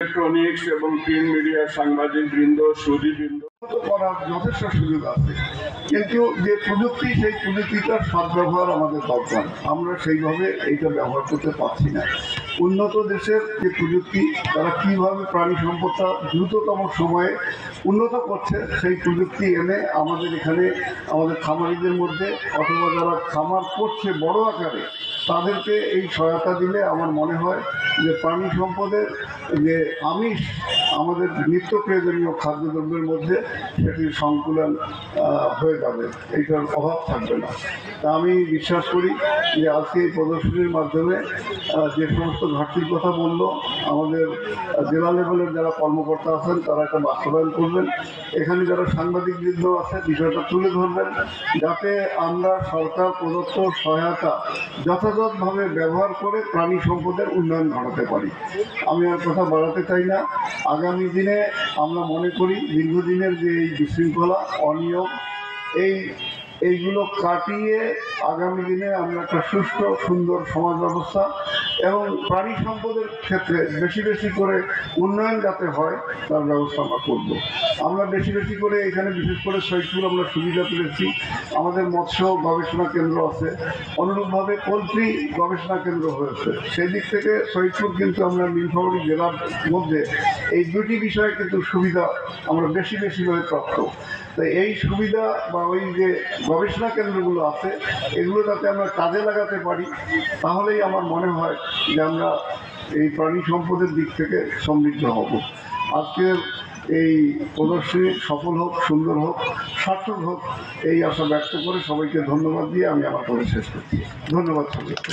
Electronics এবং print media সাংবাদিক বৃন্দ সুধীবৃন্দ করার যথেষ্ট সুযোগ আছে, কিন্তু যে প্রযুক্তি সেই প্রযুক্তিটার সদ্ব্যবহার আমাদের দরকার। আমরা সেইভাবে এইটা ব্যবহার করতে পারছি না। উন্নত দেশের যে প্রযুক্তি, তারা কীভাবে প্রাণী সম্পদটা দ্রুততম সময়ে উন্নত করছে, সেই প্রযুক্তি এনে আমাদের এখানে আমাদের খামারিদের মধ্যে অথবা যারা খামার করছে বড় আকারে, তাদেরকে এই সহায়তা দিলে আমার মনে হয় যে প্রাণী সম্পদের যে আমিষ আমাদের নিত্য প্রয়োজনীয় খাদ্যদ্রব্যের মধ্যে সেটির সংকুলন হয়ে যাবে, এইটার অভাব থাকবে না। তা আমি বিশ্বাস করি যে আজকে এই প্রদর্শনীর মাধ্যমে যে সমস্ত ঘাটতির কথা বলল আমাদের জেলা লেভেলের যারা কর্মকর্তা আছেন, তারা একটা বাস্তবায়ন করবেন। এখানে যারা সাংবাদিকবৃন্দ আছে বিষয়টা তুলে ধরবেন, যাতে আমরা সরকার প্রদত্ত সহায়তা যথাযথভাবে ব্যবহার করে প্রাণী সম্পদের উন্নয়ন ঘটাতে পারি। আমি আর কথা বাড়াতে চাই না। আগামী দিনে আমরা মনে করি দীর্ঘদিনের যে এই বিশৃঙ্খলা, অনিয়ম, এইগুলো কাটিয়ে আগামী দিনে আমরা একটা সুষ্ঠু সুন্দর সমাজ ব্যবস্থা এবং প্রাণী সম্পদের ক্ষেত্রে বেশি বেশি করে উন্নয়ন যাতে হয় তার ব্যবস্থা আমরা করব। আমরা বেশি বেশি করে এখানে বিশেষ করে সৈয়দপুর আমরা সুবিধা পেয়েছি, আমাদের মৎস্য গবেষণা কেন্দ্র আছে, অনুরূপভাবে পোলট্রি গবেষণা কেন্দ্র হয়েছে। সেই দিক থেকে সৈয়দপুর কিন্তু আমরা নীলফামারী জেলার মধ্যে এই দুটি বিষয়ে কিন্তু সুবিধা আমরা বেশি বেশিভাবে প্রাপ্ত। তাই এই সুবিধা বা ওই যে গবেষণা কেন্দ্রগুলো আছে, এগুলো যাতে আমরা কাজে লাগাতে পারি, তাহলেই আমার মনে হয় যে আমরা এই প্রাণী সম্পদের দিক থেকে সমৃদ্ধ হব। আজকের এই প্রদর্শনী সফল হোক, সুন্দর হোক, সার্থক হোক, এই আশা ব্যক্ত করে সবাইকে ধন্যবাদ দিয়ে আমি আমার কথা শেষ করছি। ধন্যবাদ সবাইকে।